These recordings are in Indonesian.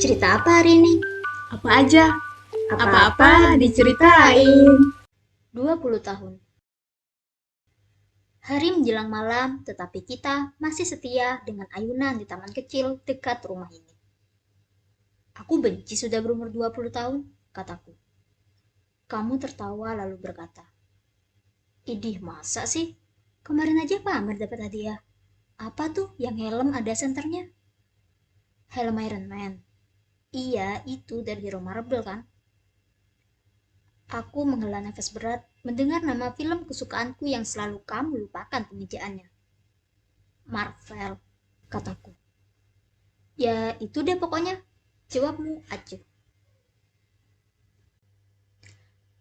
Cerita apa hari ini? Apa aja? Apa-apa diceritain. 20 tahun. Hari menjelang malam, tetapi kita masih setia dengan ayunan di taman kecil dekat rumah ini. Aku benci sudah berumur 20 tahun, kataku. Kamu tertawa lalu berkata, "Idih, masa sih? Kemarin aja pamer dapat hadiah. Apa tuh yang helm ada senternya?" Helm Iron Man. Iya, itu dari Hero Marvel kan? Aku menghela nafas berat mendengar nama film kesukaanku yang selalu kamu lupakan pengejaannya. Marvel, kataku. Ya, itu deh pokoknya. Jawabmu, acuh.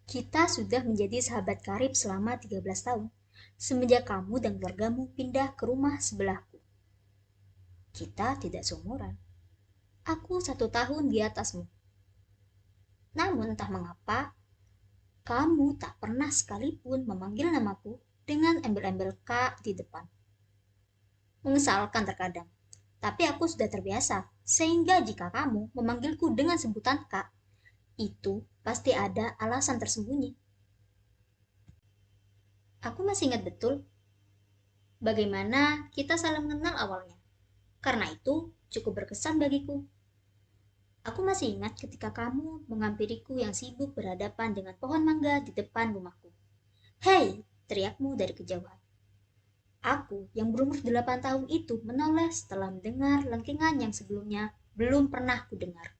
Kita sudah menjadi sahabat karib selama 13 tahun, semenjak kamu dan keluargamu pindah ke rumah sebelahku. Kita tidak seumuran. Aku 1 tahun di atasmu. Namun entah mengapa, kamu tak pernah sekalipun memanggil namaku dengan embel-embel K di depan. Mengesalkan terkadang, tapi aku sudah terbiasa, sehingga jika kamu memanggilku dengan sebutan Kak, itu pasti ada alasan tersembunyi. Aku masih ingat betul bagaimana kita saling mengenal awalnya. Karena itu cukup berkesan bagiku. Aku masih ingat ketika kamu menghampiriku yang sibuk berhadapan dengan pohon mangga di depan rumahku. "Hei!" teriakmu dari kejauhan. Aku yang berumur 8 tahun itu menoleh setelah mendengar lengkingan yang sebelumnya belum pernah kudengar.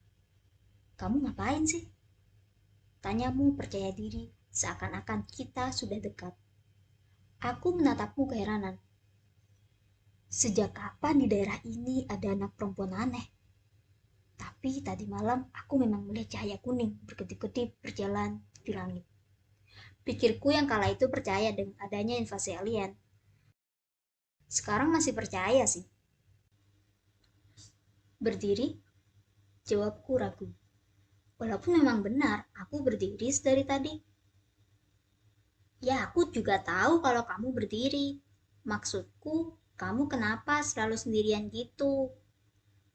"Kamu ngapain sih?" Tanyamu percaya diri seakan-akan kita sudah dekat. Aku menatapmu keheranan. Sejak kapan di daerah ini ada anak perempuan aneh? Tapi tadi malam aku memang melihat cahaya kuning berkedip-kedip berjalan di langit. Pikirku yang kala itu percaya dengan adanya invasi alien. Sekarang masih percaya sih. Berdiri? Jawabku ragu. Walaupun memang benar, aku berdiri dari tadi. Ya, aku juga tahu kalau kamu berdiri. Maksudku, kamu kenapa selalu sendirian gitu?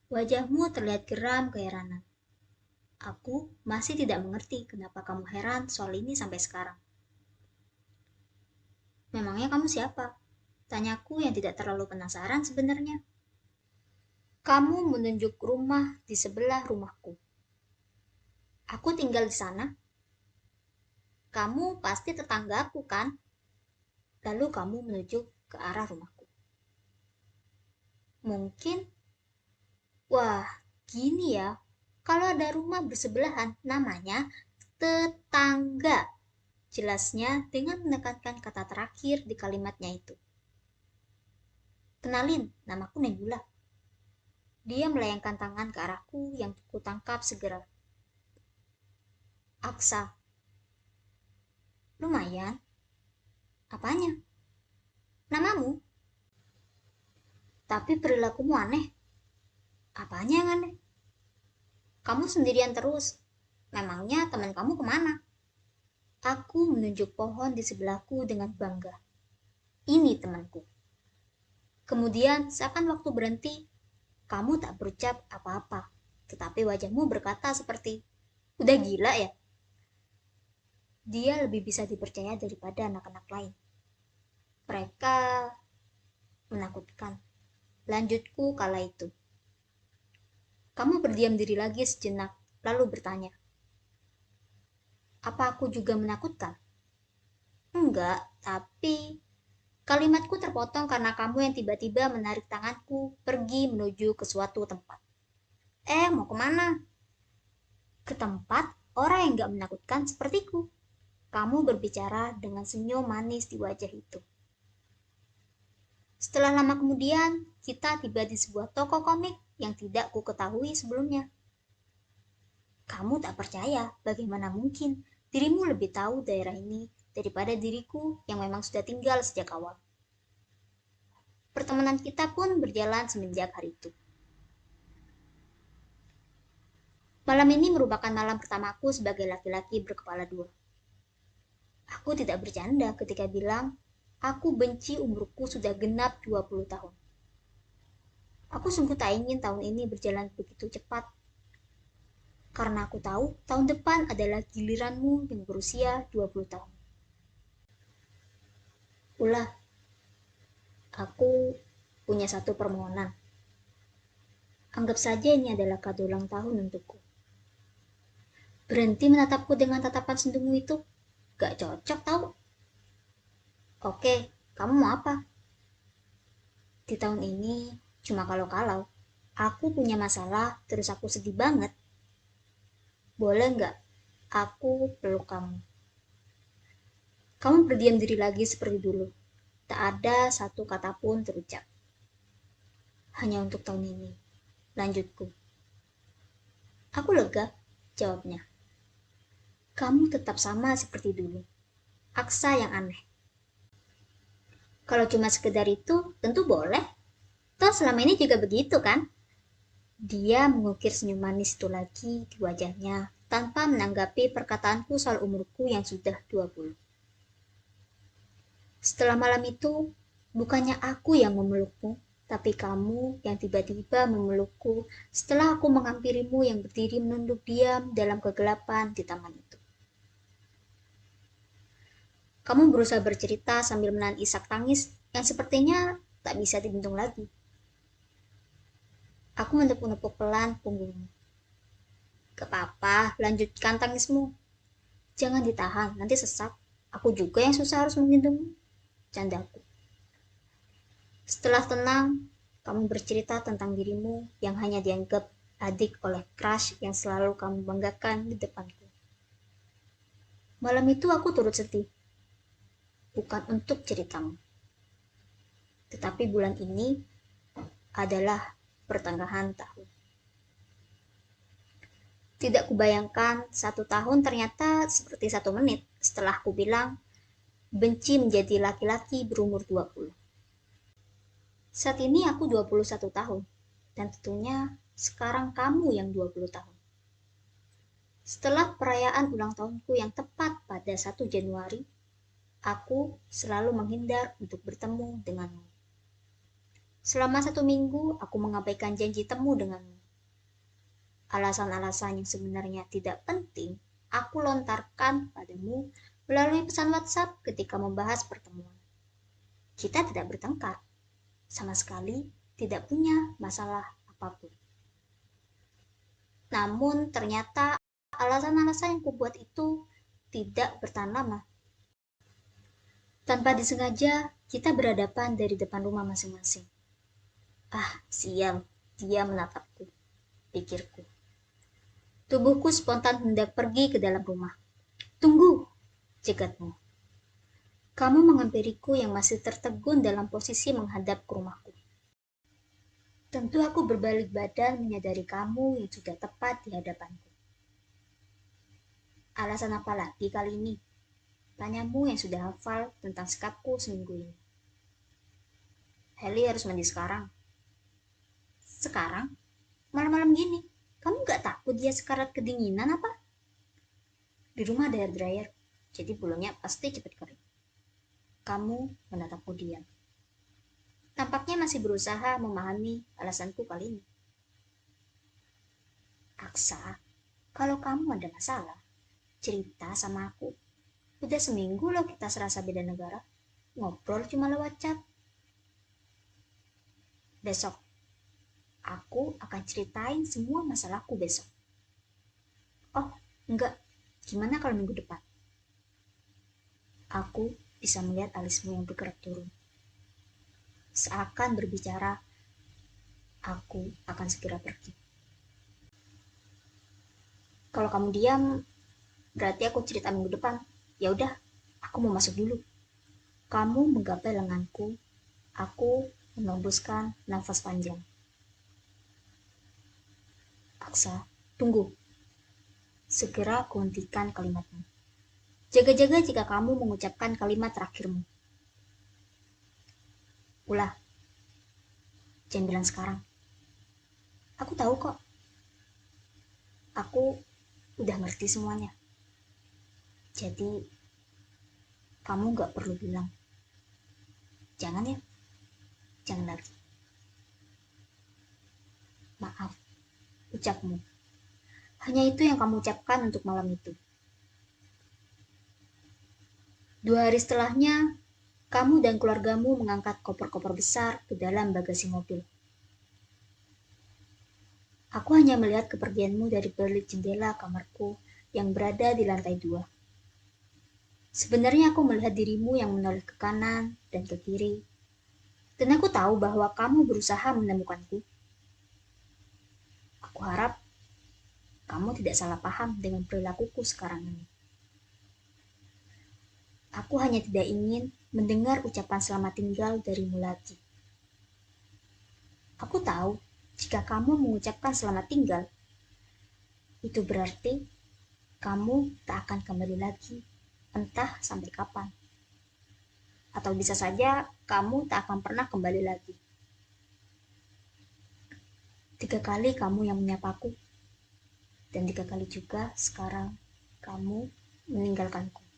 Wajahmu terlihat geram keheranan. Aku masih tidak mengerti kenapa kamu heran soal ini sampai sekarang. "Memangnya kamu siapa?" tanyaku yang tidak terlalu penasaran sebenarnya. Kamu menunjuk rumah di sebelah rumahku. "Aku tinggal di sana." "Kamu pasti tetanggaku kan?" Lalu kamu menuju ke arah rumahku. "Mungkin." Wah, gini ya. Kalau ada rumah bersebelahan, namanya tetangga. Jelasnya dengan menekankan kata terakhir di kalimatnya itu. "Kenalin, namaku Nebula." Dia melayangkan tangan ke arahku yang kutangkap segera. "Aksa." "Lumayan." "Apanya?" "Namamu." "Tapi perilakumu aneh." "Apanya yang aneh?" "Kamu sendirian terus. Memangnya teman kamu kemana?" Aku menunjuk pohon di sebelahku dengan bangga. "Ini temanku." Kemudian seakan waktu berhenti, kamu tak berucap apa-apa, tetapi wajahmu berkata seperti, "Udah gila ya?" Dia lebih bisa dipercaya daripada anak-anak lain. Mereka menakutkan. Lanjutku kala itu. Kamu berdiam diri lagi sejenak, lalu bertanya, "Apa aku juga menakutkan?" "Enggak, tapi..." Kalimatku terpotong karena kamu yang tiba-tiba menarik tanganku pergi menuju ke suatu tempat. Mau kemana?" "Ke tempat orang yang gak menakutkan sepertiku." Kamu berbicara dengan senyum manis di wajah itu. Setelah lama kemudian, kita tiba di sebuah toko komik yang tidak ku ketahui sebelumnya. Kamu tak percaya bagaimana mungkin dirimu lebih tahu daerah ini daripada diriku yang memang sudah tinggal sejak awal. Pertemanan kita pun berjalan semenjak hari itu. Malam ini merupakan malam pertamaku sebagai laki-laki berkepala dua. Aku tidak bercanda ketika bilang, aku benci umurku sudah genap 20 tahun. Aku sungguh tak ingin tahun ini berjalan begitu cepat. Karena aku tahu tahun depan adalah giliranmu yang berusia 20 tahun. Ulah, aku punya satu permohonan. Anggap saja ini adalah kado ulang tahun untukku. Berhenti menatapku dengan tatapan sendumu itu. Gak cocok tau. Oke, kamu mau apa? Di tahun ini cuma kalau-kalau. Aku punya masalah, terus aku sedih banget. Boleh nggak aku peluk kamu? Kamu berdiam diri lagi seperti dulu. Tak ada satu kata pun terucap. Hanya untuk tahun ini. Lanjutku. Aku lega, jawabnya. Kamu tetap sama seperti dulu. Aksa yang aneh. Kalau cuma sekedar itu, tentu boleh. Toh selama ini juga begitu kan? Dia mengukir senyum manis itu lagi di wajahnya tanpa menanggapi perkataanku soal umurku yang sudah 20. Setelah malam itu, bukannya aku yang memelukmu, tapi kamu yang tiba-tiba memelukku setelah aku menghampirimu yang berdiri menunduk diam dalam kegelapan di taman itu. Kamu berusaha bercerita sambil menahan isak tangis yang sepertinya tak bisa dibendung lagi. Aku menepuk-nepuk pelan punggungmu. Gak apa-apa, lanjutkan tangismu. Jangan ditahan, nanti sesak. Aku juga yang susah harus menggendongmu. Candaku. Setelah tenang, kamu bercerita tentang dirimu yang hanya dianggap adik oleh crush yang selalu kamu banggakan di depanku. Malam itu aku turut sedih. Bukan untuk ceritamu. Tetapi bulan ini adalah pertengahan tahun. Tidak kubayangkan 1 tahun ternyata seperti 1 menit setelah ku bilang benci menjadi laki-laki berumur 20. Saat ini aku 21 tahun, dan tentunya sekarang kamu yang 20 tahun. Setelah perayaan ulang tahunku yang tepat pada 1 Januari, aku selalu menghindar untuk bertemu denganmu. Selama 1 minggu, aku mengabaikan janji temu denganmu. Alasan-alasan yang sebenarnya tidak penting, aku lontarkan padamu melalui pesan WhatsApp ketika membahas pertemuan. Kita tidak bertengkar, sama sekali tidak punya masalah apapun. Namun ternyata alasan-alasan yang kubuat itu tidak bertahan lama. Tanpa disengaja, kita berhadapan dari depan rumah masing-masing. Ah, sial, dia menatapku, pikirku. Tubuhku spontan hendak pergi ke dalam rumah. Tunggu, cegatmu. Kamu menghampiriku yang masih tertegun dalam posisi menghadap ke rumahku. Tentu aku berbalik badan menyadari kamu yang sudah tepat di hadapanku. Alasan apa lagi kali ini? Tanyamu yang sudah hafal tentang sikapku seminggu ini. Heli harus mandi sekarang. Sekarang? Malam-malam gini? Kamu gak takut dia sekarat kedinginan apa? Di rumah ada air dryer, jadi bulunya pasti cepat kering. Kamu menatapku diam. Tampaknya masih berusaha memahami alasanku kali ini. Aksa, kalau kamu ada masalah, cerita sama aku. Udah seminggu loh kita serasa beda negara. Ngobrol cuma lewat chat. Besok, aku akan ceritain semua masalahku besok. Oh, enggak. Gimana kalau minggu depan? Aku bisa melihat alismu yang bergerak turun. Seakan berbicara, aku akan segera pergi. Kalau kamu diam, berarti aku cerita minggu depan. Ya udah, aku mau masuk dulu. Kamu menggapai lenganku. Aku menembuskan nafas panjang. Aksa, tunggu. Segera kuhentikan kalimatmu. Jaga-jaga jika kamu mengucapkan kalimat terakhirmu. Ulah. Jangan bilang sekarang. Aku tahu kok. Aku udah ngerti semuanya. Jadi, kamu gak perlu bilang. Jangan ya. Jangan lagi. Maaf, ucapmu. Hanya itu yang kamu ucapkan untuk malam itu. 2 hari setelahnya, kamu dan keluargamu mengangkat koper-koper besar ke dalam bagasi mobil. Aku hanya melihat kepergianmu dari balik jendela kamarku yang berada di lantai 2. Sebenarnya aku melihat dirimu yang menoleh ke kanan dan ke kiri, dan aku tahu bahwa kamu berusaha menemukanku. Aku harap kamu tidak salah paham dengan perilakuku sekarang ini. Aku hanya tidak ingin mendengar ucapan selamat tinggal darimu lagi. Aku tahu jika kamu mengucapkan selamat tinggal, itu berarti kamu tak akan kembali lagi, entah sampai kapan. Atau bisa saja kamu tak akan pernah kembali lagi. 3 kali kamu yang menyapaku, dan 3 kali juga sekarang kamu meninggalkanku.